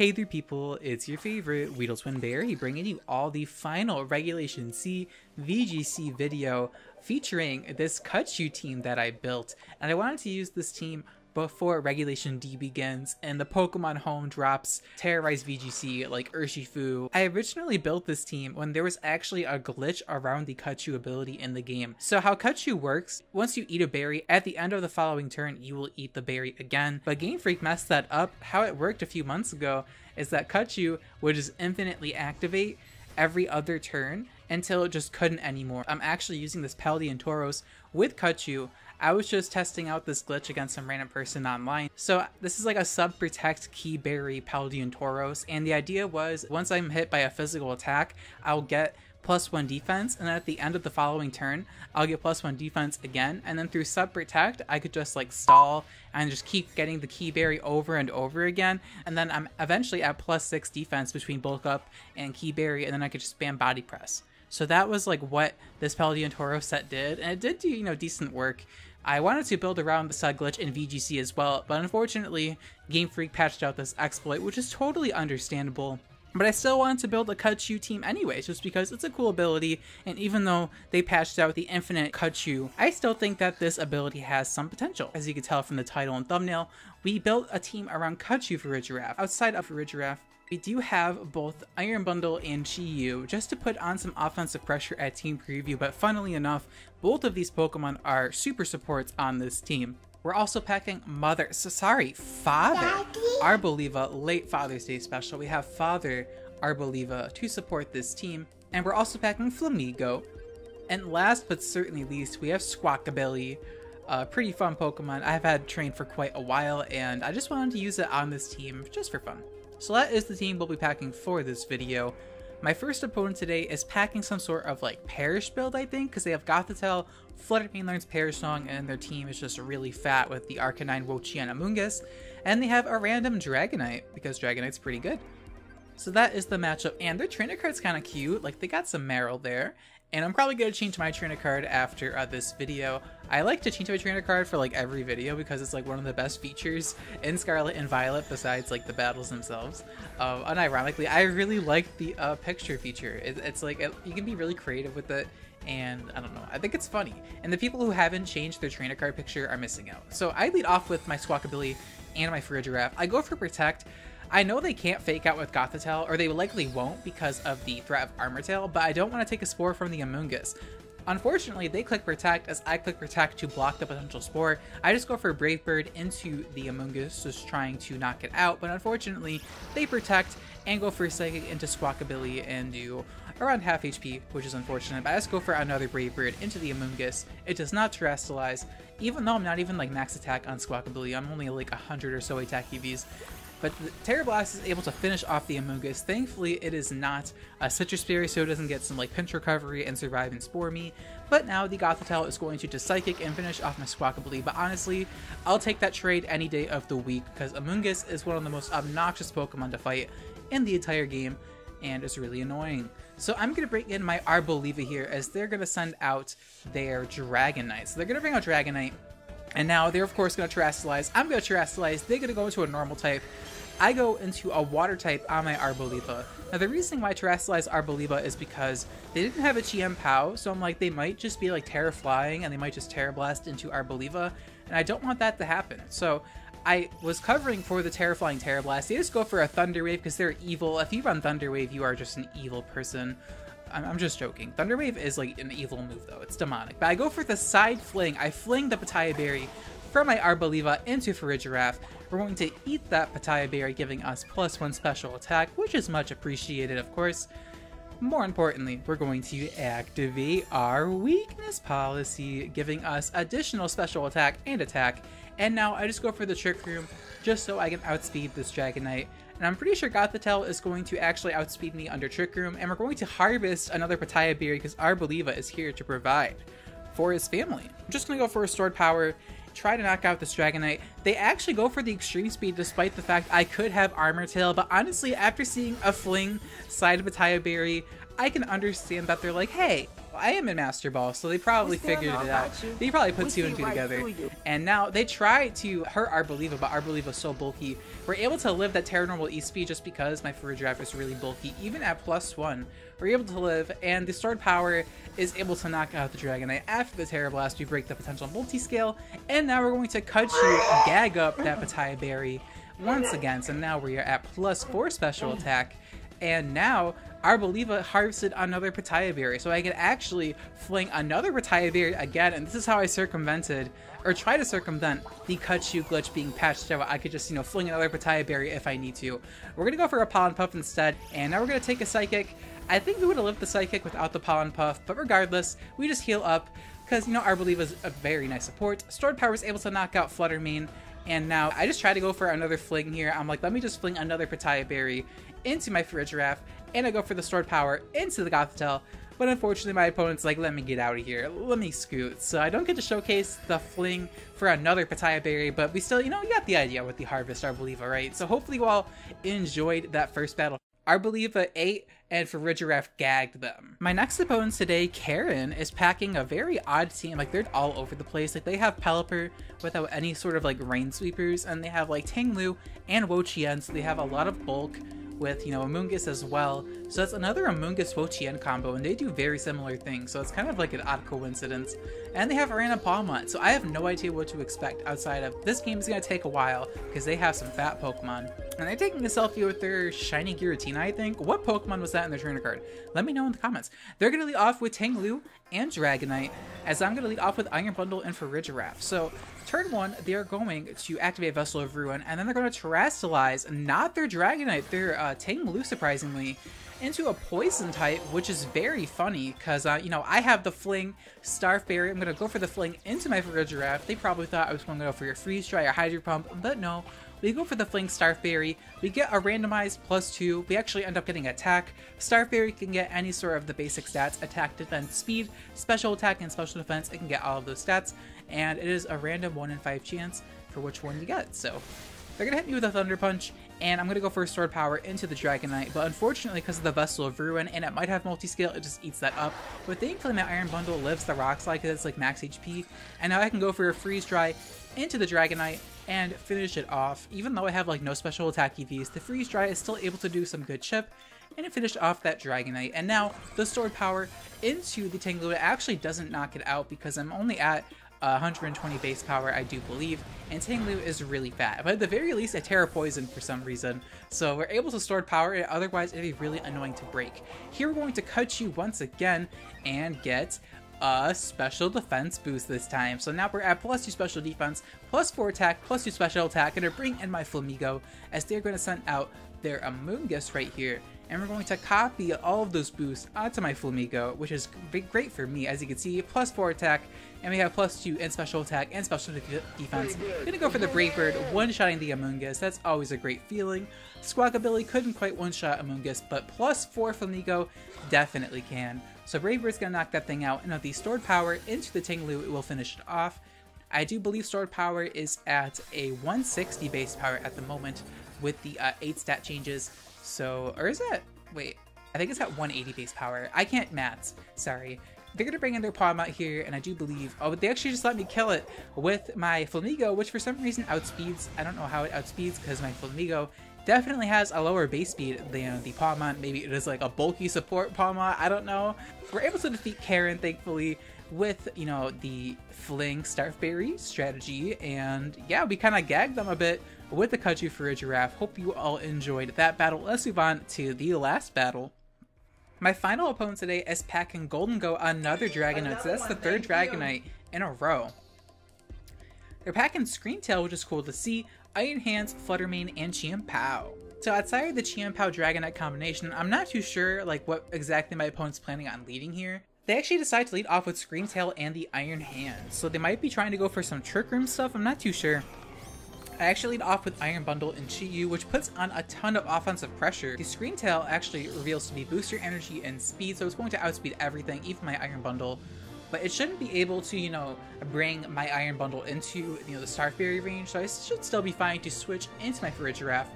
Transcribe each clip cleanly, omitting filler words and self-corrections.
Hey there people, it's your favorite WeedleTwineedle bringing you all the final Regulation C VGC video featuring this Kachu team that I built, and I wanted to use this team before Regulation D begins and the Pokemon home drops terrorize VGC like Urshifu. I originally built this team when there was actually a glitch around the Kachu ability in the game. So how Kachu works, once you eat a berry, at the end of the following turn you will eat the berry again, but GameFreak messed that up. How it worked a few months ago is that Kachu would just infinitely activate every other turn until it just couldn't anymore. I'm actually using this Paldean Tauros with Kachu. I was just testing out this glitch against some random person online. So this is like a sub-protect key berry Paldean Tauros, and the idea was once I'm hit by a physical attack, I'll get +1 defense, and then at the end of the following turn, I'll get +1 defense again, and then through sub-protect, I could just like stall and just keep getting the key berry over and over again, and then I'm eventually at +6 defense between bulk up and key berry, and then I could just spam body press. So that was like what this Paldean Tauros set did, and it did do, you know, decent work. I wanted to build around the side glitch in VGC as well, but unfortunately, GameFreak patched out this exploit, which is totally understandable. But I still wanted to build a Kachu team anyways, just because it's a cool ability, and even though they patched out the infinite Kachu, I still think that this ability has some potential. As you can tell from the title and thumbnail, we built a team around Kachu Farigiraf. Outside of Farigiraf, we do have both Iron Bundle and Chi-Yu just to put on some offensive pressure at team preview, but funnily enough, both of these Pokemon are super supports on this team. We're also packing Father Arboliva late Father's Day special. We have Father Arboliva to support this team, and we're also packing Flamigo. And last but certainly least, we have Squawkabilly. Pretty fun Pokemon I've had trained for quite a while, and I just wanted to use it on this team just for fun. So that is the team we'll be packing for this video. My first opponent today is packing some sort of like Perish build, I think, because they have Gothitelle, Fluttermane learns Perish Song, and their team is just really fat with the Arcanine, Wochi, and Amoonguss. And they have a random Dragonite, because Dragonite's pretty good. So that is the matchup, and their trainer card's kind of cute, like they got some Meryl there. And I'm probably going to change my trainer card after this video. I like to change my trainer card for like every video because it's like one of the best features in Scarlet and Violet besides like the battles themselves. Unironically, I really like the picture feature. It's like, you can be really creative with it, and I don't know, I think it's funny. And the people who haven't changed their trainer card picture are missing out. So I lead off with my Squawkabilly and my Farigiraf. I go for Protect. I know they can't fake out with Gothitelle, or they likely won't because of the threat of Armor Tail, but I don't want to take a Spore from the Amoonguss. Unfortunately, they click Protect as I click Protect to block the potential Spore. I just go for Brave Bird into the Amoonguss, just trying to knock it out, but unfortunately, they Protect and go for Psychic into Squawkabilly and do around half HP, which is unfortunate, but I just go for another Brave Bird into the Amoonguss. It does not Terrestrialize, even though I'm not even like max attack on Squawkabilly. I'm only like 100 or so attack EVs. But the Terra Blast is able to finish off the Amoonguss. Thankfully, it is not a Citrus Berry, so it doesn't get some like pinch recovery and survive and spore me. But now the Gothitelle is going to just Psychic and finish off my Squawkabilly. But honestly, I'll take that trade any day of the week because Amoonguss is one of the most obnoxious Pokemon to fight in the entire game, and it's really annoying. So I'm going to bring in my Arboliva here as they're going to send out their Dragonite. So they're going to bring out Dragonite. And now they're of course going to Terrestrialize. I'm going to Terrestrialize. They're going to go into a normal type. I go into a water type on my Arboliva. Now the reason why I Terrestrialize Arboliva is because they didn't have a GM POW, so I'm like, they might just be like Terra Flying and they might just Terra Blast into Arboliva, and I don't want that to happen. So I was covering for the Terra Flying Terra Blast. They just go for a Thunder Wave because they're evil. If you run Thunder Wave, you are just an evil person. I'm just joking. Thunder Wave is like an evil move though, it's demonic. But I go for the side fling. I fling the Pitaya Berry from my Arboliva into Farigiraf. We're going to eat that Pitaya Berry, giving us +1 special attack, which is much appreciated of course. More importantly, we're going to activate our weakness policy, giving us additional special attack and attack. And now I just go for the Trick Room just so I can outspeed this Dragonite. And I'm pretty sure Gothitelle is going to actually outspeed me under Trick Room, and we're going to harvest another Pitaya Berry because Arboliva is here to provide for his family. I'm just going to go for Restored Power, try to knock out this Dragonite. They actually go for the Extreme Speed despite the fact I could have Armor Tail, but honestly, after seeing a fling side of Pitaya Berry, I can understand that they're like, hey, I am in Master Ball, so they probably figured it out. They probably put two and two together, And now they try to hurt Arboliva, but Arboliva is so bulky. We're able to live that Terra Normal E-Speed just because my Farigiraf is really bulky. Even at +1, we're able to live, and the Stored Power is able to knock out the Dragonite. After the Terra Blast, we break the potential multi-scale, and now we're going to Kachu gag up that Pitaya Berry once again. So now we are at +4 special attack, and now Arboliva harvested another Pitaya Berry, so I can actually fling another Pitaya Berry again, and this is how I circumvented, or try to circumvent, the Kachu glitch being patched out. I could just, fling another Pitaya Berry if I need to. We're gonna go for a Pollen Puff instead, and now we're gonna take a Psychic. I think we would have lived the Psychic without the Pollen Puff, but regardless, we just heal up, because, Arboliva is a very nice support. Stored Power is able to knock out Flutter Mane, and now I just try to go for another fling here. I'm like, let me just fling another Pitaya Berry into my Farigiraf, and I go for the Stored Power into the Gothitelle, but unfortunately my opponent's like, let me get out of here, let me scoot. So I don't get to showcase the fling for another Pitaya Berry, but we still, you got the idea with the Harvest Arboliva, right? So hopefully you all enjoyed that first battle. Arboliva ate and Farigiraf gagged them. My next opponents today, Karen, is packing a very odd team. Like, they're all over the place. Like, they have Pelipper without any sort of, like, Rain Sweepers, and they have, like, Tanglu and Wo-Chien, so they have a lot of bulk with, Amoonguss as well. So that's another Amoonguss Wo-Chien combo, and they do very similar things, so it's kind of like an odd coincidence. And they have Ariana Palmont, so I have no idea what to expect outside of this game is going to take a while, because they have some fat Pokemon. And they're taking a selfie with their shiny Giratina, I think. What Pokemon was that in their trainer card? Let me know in the comments. They're going to lead off with Tanglu and Dragonite, as I'm going to lead off with Iron Bundle and Farigiraf. So, turn 1, they are going to activate Vessel of Ruin, and then they're going to Terastallize, not their Dragonite, their Tanglu, surprisingly, into a Poison type, which is very funny, because, I have the Fling, Starf Berry. I'm going to go for the Fling into my Farigiraf. They probably thought I was going to go for your Freeze Dry or Hydro Pump, but no. We go for the Fling Starf Berry, we get a randomized +2, we actually end up getting attack. Starf Berry can get any sort of the basic stats, attack, defense, speed, special attack, and special defense. It can get all of those stats, and it is a random 1 in 5 chance for which one you get. So they're going to hit me with a Thunder Punch, and I'm going to go for a Stored Power into the Dragonite, but unfortunately because of the Vessel of Ruin, and it might have multi-scale, it just eats that up. But thankfully my Iron Bundle lives the Rock Slide because it's like max HP, and now I can go for a Freeze Dry into the Dragonite and finish it off. Even though I have like no special attack EVs, the Freeze Dry is still able to do some good chip, and it finished off that Dragonite. And now the Stored Power into the Tanglu actually doesn't knock it out because I'm only at 120 base power, I do believe, and Tanglu is really fat, but at the very least a Terra Poison for some reason, so we're able to Stored Power it, otherwise it'd be really annoying to break. Here we're going to cut you once again and get a special defense boost this time. So now we're at +2 special defense, +4 attack, +2 special attack, and to bring in my Flamigo, as they're going to send out their Amoonguss right here. And we're going to copy all of those boosts onto my Flamigo, which is great for me. As you can see, +4 attack, and we have +2 in special attack and special defense. Gonna go for the Brave Bird, one-shotting the Amoonguss. That's always a great feeling. Squawkabilly couldn't quite one-shot Amoonguss, but +4 Flamigo definitely can. So Brave Bird's gonna knock that thing out, and with the Stored Power into the Tanglu, it will finish it off. I do believe Stored Power is at a 160 base power at the moment with the 8 stat changes. So, or is it? Wait, I think it's at 180 base power. I can't maths, sorry. They're gonna bring in their Palm out here, and I do believe, oh, they actually just let me kill it with my Flamigo, which for some reason outspeeds. I don't know how it outspeeds because my Flamigo definitely has a lower base speed than the Palmont. Maybe it is like a bulky support Palmont, I don't know. We're able to defeat Karen, thankfully, with, the Fling Starf Berry strategy, and yeah, we kind of gagged them a bit with the Kachu Farigiraf. Hope you all enjoyed that battle. Let's move on to the last battle. My final opponent today is packing Golden Go, another Dragonite, so that's the 3rd Dragonite in a row. They're packing Screamtail, which is cool to see, Iron Hands, Flutter Mane, and Chiampao. So outside of the Chiampao Dragonite combination, I'm not too sure what exactly my opponent's planning on leading here. They actually decide to lead off with Screamtail and the Iron Hands, so they might be trying to go for some Trick Room stuff, I'm not too sure. I actually lead off with Iron Bundle and Chi-Yu, which puts on a ton of offensive pressure. The Screamtail actually reveals to be booster energy and speed, so it's going to outspeed everything, even my Iron Bundle. But it shouldn't be able to, bring my Iron Bundle into, the Starf Berry range, so I should still be fine to switch into my Farigiraf.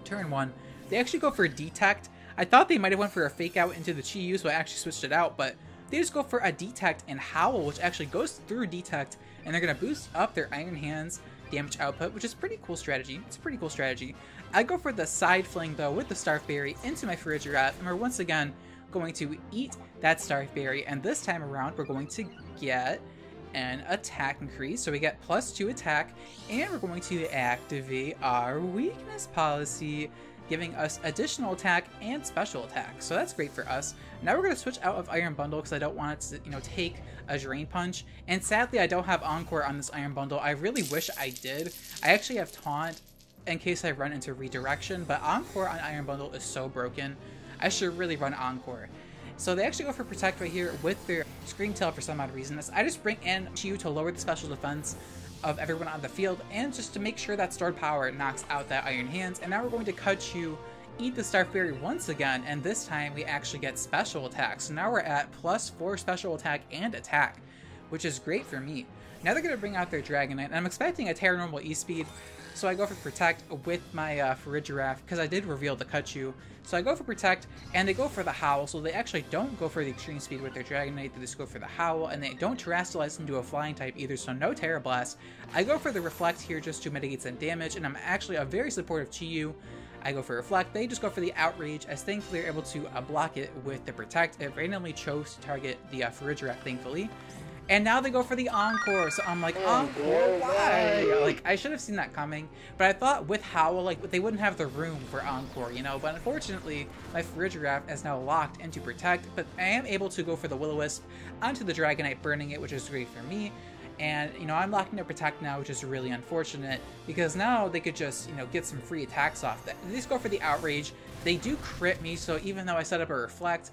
Turn 1. They actually go for Detect. I thought they might have went for a Fake Out into the Chi-Yu, so I actually switched it out, but they just go for a Detect and Howl, which actually goes through Detect, and they're going to boost up their Iron Hands damage output, which is a pretty cool strategy. It's a pretty cool strategy. I go for the side fling though with the Starf Berry into my Farigiraf, and we're once again going to eat that Starf Berry, and this time around we're going to get an attack increase, so we get +2 attack, and we're going to activate our weakness policy, giving us additional attack and special attack. So that's great for us. Now we're going to switch out of Iron Bundle because I don't want it to, you know, take a Drain Punch, and sadly I don't have Encore on this Iron Bundle. I really wish I did. I actually have Taunt in case I run into Redirection, but Encore on Iron Bundle is so broken. I should really run Encore. So they actually go for Protect right here with their Scream Tail for some odd reason. I just bring in Chi-Yu to lower the special defense of everyone on the field, and just to make sure that stored power knocks out that Iron Hands. And now we're going to cut Chi-Yu, eat the Starf Berry once again, and this time we actually get special attack. So now we're at +4 special attack and attack, which is great for me. Now they're going to bring out their Dragonite, and I'm expecting a Terra Normal E-Speed. So I go for Protect with my Farigiraf, because I did reveal the Cut-You. So I go for Protect, and they go for the Howl, so they actually don't go for the Extreme Speed with their Dragonite, they just go for the Howl, and they don't Terastallize into a Flying type either, so no Terra Blast. I go for the Reflect here just to mitigate some damage, and I'm actually a very supportive Chi-Yu. I go for Reflect, they just go for the Outrage, as thankfully they're able to block it with the Protect. It randomly chose to target the Farigiraf, thankfully. And now they go for the Encore, so I'm like, Encore, why? Like, I should have seen that coming, but I thought with Howl, like, they wouldn't have the room for Encore, you know, but unfortunately, my Farigiraf is now locked into Protect, but I am able to go for the Will-O-Wisp onto the Dragonite, burning it, which is great for me. And, you know, I'm locking up Protect now, which is really unfortunate, because now they could just, you know, get some free attacks off that. They just go for the Outrage. They do crit me, so even though I set up a Reflect,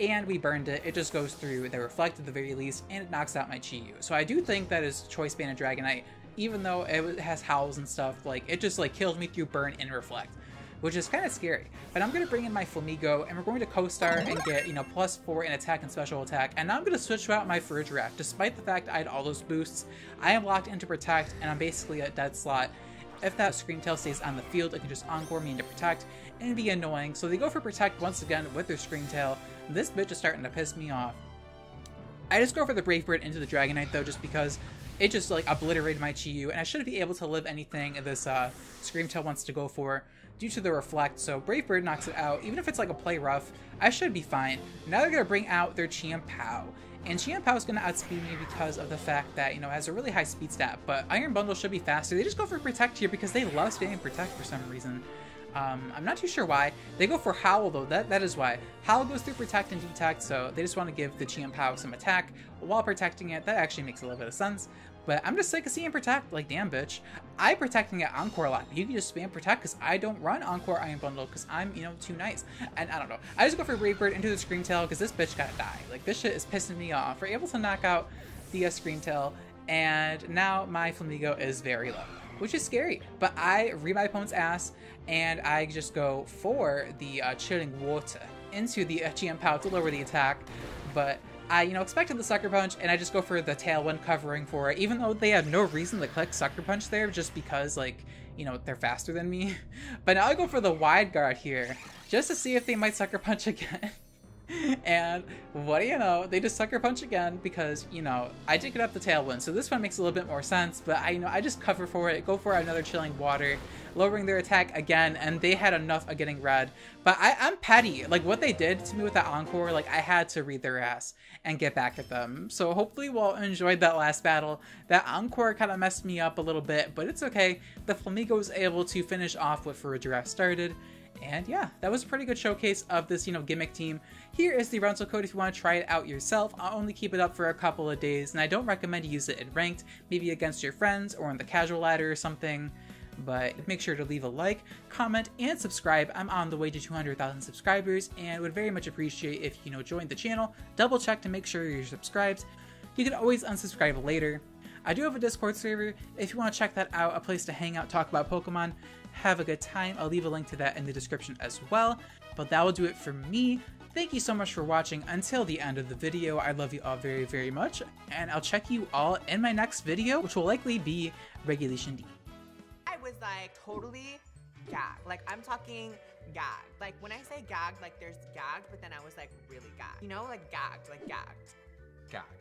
and we burned it, it just goes through the Reflect at the very least, and it knocks out my Chi-Yu. So I do think that is Choice Band and Dragonite, even though it has Howls and stuff, like, it just, like, kills me through Burn and Reflect, which is kind of scary. But I'm going to bring in my Flamigo, and we're going to Co-Star and get, you know, +4 in attack and special attack, and now I'm going to switch out my Farigiraf. Despite the fact I had all those boosts, I am locked into Protect, and I'm basically a dead slot. If that Scream Tail stays on the field, it can just Encore me into Protect, and it'd be annoying. So they go for Protect once again with their Scream Tail. This bitch is starting to piss me off. I just go for the Brave Bird into the Dragonite though, just because it just like obliterated my Chi-Yu, and I shouldn't be able to live anything this Scream Tail wants to go for due to the Reflect. So Brave Bird knocks it out. Even if it's like a play rough, I should be fine. Now they're gonna bring out their Chien-Pao. And Chien-Pao is going to outspeed me because of the fact that, you know, it has a really high speed stat, but Iron Bundle should be faster. They just go for Protect here because they love spamming Protect for some reason. I'm not too sure why. They go for Howl though, that is why. Howl goes through Protect and Detect, so they just want to give the Chien-Pao some attack while protecting it. That actually makes a little bit of sense. But I'm just sick of seeing Protect, like damn bitch. I protecting at Encore a lot. You can just spam Protect because I don't run Encore Iron Bundle because I'm, you know, too nice. And I don't know. I just go for Brave Bird into the Scream Tail because this bitch gotta die. Like this shit is pissing me off. We're able to knock out the Scream Tail, and now my Flamigo is very low, which is scary. But I read my opponent's ass, and I just go for the Chilling Water into the Chien-Pao to lower the attack. But I, you know, expected the Sucker Punch, and I just go for the Tailwind covering for it, even though they had no reason to click Sucker Punch there, just because, like, you know, they're faster than me. But now I go for the Wide Guard here, just to see if they might Sucker Punch again. And what do you know, they just Sucker Punch again because, you know, I did get up the Tailwind, so this one makes a little bit more sense, but I, you know, I just cover for it, go for another Chilling Water, lowering their attack again, and they had enough of getting red. But I'm petty. Like, what they did to me with that Encore, like, I had to read their ass and get back at them. So hopefully we'll enjoyed that last battle. That Encore kind of messed me up a little bit, but it's okay. The Flamigo was able to finish off what Farigiraf started. And yeah, that was a pretty good showcase of this, you know, gimmick team. Here is the rental code if you want to try it out yourself. I'll only keep it up for a couple of days, and I don't recommend you use it in ranked, maybe against your friends or on the casual ladder or something. But make sure to leave a like, comment, and subscribe. I'm on the way to 200,000 subscribers, and would very much appreciate if you know join the channel. Double check to make sure you're subscribed. You can always unsubscribe later. I do have a Discord server if you want to check that out, a place to hang out, talk about Pokemon, have a good time. I'll leave a link to that in the description as well. But that will do it for me. Thank you so much for watching until the end of the video. I love you all very, very much, and I'll check you all in my next video, which will likely be Regulation D. I was like totally gagged. Like I'm talking gagged. Like when I say gagged, like there's gagged, but then I was like really gagged. You know, like gagged, like gagged. Gagged.